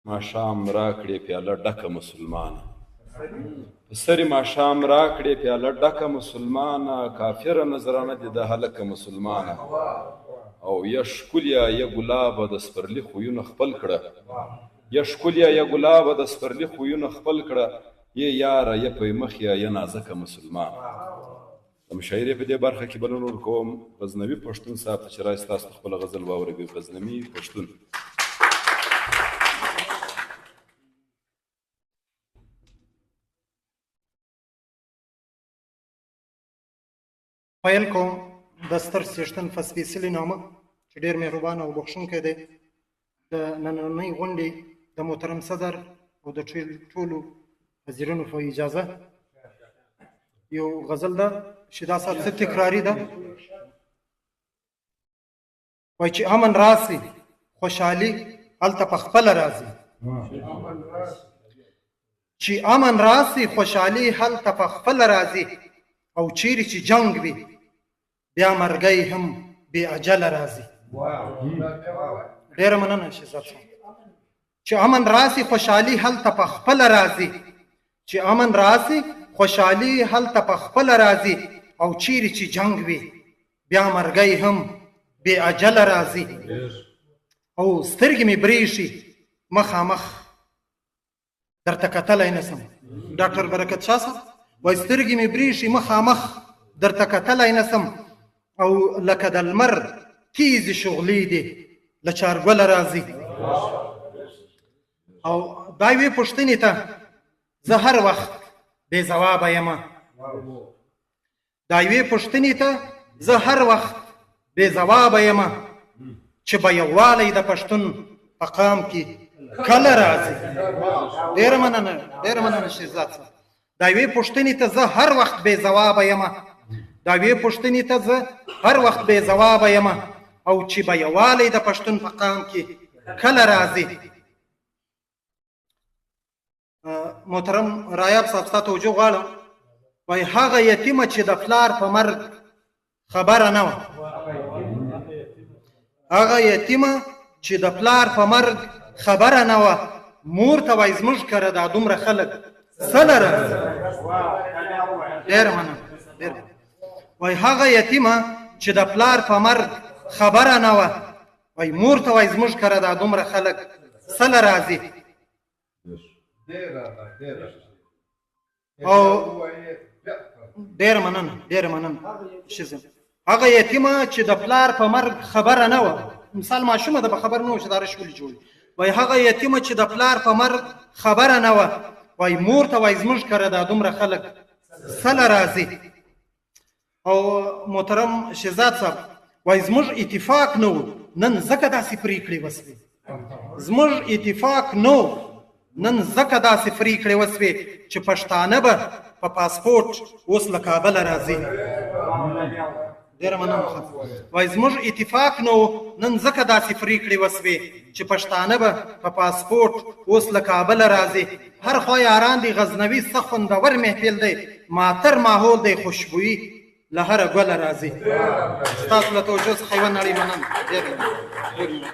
ماښام راکړې پیاله ډکه مسلمانه، په سرې ماښام راکړې پیاله ډکه مسلمانه، کافره نظرانه دې د هلکه مسلمانه. او یا ښکلیا یا ګلابه د سپرلي خویونه خپل کړه، یا ښکلیا یا ګلابه د سپرلي خویونه خپل کړه، یا یاره یا پی مخیا یا نازکه مسلمانه. د مشاعرې په دې برخه کې بلنه ورکوم غزنوي پښتون صاحب ته چې راشي تاسو خپله غزل واوروي. غزنوي پښتون. پیل کوم د ستر څښتن په سپېڅلي نامه چې ډېر مهربان او بخښونکی دی. د نننۍ غونډې د محترم صدر او د ټولو وزیرانو په اجازه یو غزل ده چې دا صاحب څه تکراري ده. وایي چې امن راسي خوشحالي هلته په خپله راځي، چې امن راسي خوشحالي هلته په خپله راځي، او چیرې چې جنگ وي بیا مرګی هم بې اجله راځي. ډېره مننه شهزاد صاحب. چې امن راسي خوشحالي هلته په خپله راځي، چې امن راسي خوشحالي هلته په خپله راځي، او چیرې چې جنگ وي بیا مرګی هم بې اجله راځي. او سترګې مې برېښي مخامخ درته کتلی نه سم. ډاکټر برکت شاه صاحب وایي سترګې مې برېښي مخامخ درته کتلی نه سم، او لکه د لمر تیزې شغلې دي له چارګله راځي. او دا یوې پوښتنې ته زه هر وخت بې ځوابه یم، دا یوې پوښتنې ته زه هر وخت بې ځوابه یم، چې به یووالی د پښتون په قام کې کله راځي. ډېره مننه، ډېره مننه شهزاد صاحب. دا یوې پوښتنې ته زه هر وخت بې ځوابه یم، دا یوې پوښتنې ته زه هر وخت بې ځوابه یم، او چې به یووالی د پښتون په قام کې کله راځي. محترم رایاب صاحب ستا توجه غواړم. وایي هغه یتیمه چې د پلار په مرګ خبره نه وه، هغه یتیمه چې د پلار په مرګ خبره نه وه، مور ته وایي زموږ کره دا دومره خلک سله راځي. ډېره مننه. وایي هغه یتیمه چې د پلار په مرګ خبره نه وه، وایي مور ته وایي زموږ کره دا دومره خلک سله راځي. او ډېره مننه، ډېره مننه شزم. هغه یتیمه چې د پلار په مرګ خبره نه وه، مثال ماشومه ده به خبر نه و چې دا رش ولې جوړي. وایي هغه یتیمه چې د پلار په مرګ خبره نه وه، وایي مور ته وایي زموږ کره دا دومره خلک سله راځي. او محترم شهزاد صاحب وایي زموږ اتفاق نه و نن ځکه داسې پرېکړې وسوې، زموږ اتفاق نه و نن ځکه داسې پرېکړې وسوې چې پښتانه به په پاسپورټ اوس له کابله راځي. ډېره مننه. وایي زموږ اتفاق نه و نن ځکه داسې پرېکړې وسوې چې پښتانه به په پاسپورټ اوس له کابله راځي. هر خوا یاران دی غزنوي څه خوندور محفل دی، ماتر ماحول دی خوشبويي له هره ګله راځي. ستاسو له توجه څخه یوه نړۍ مننه.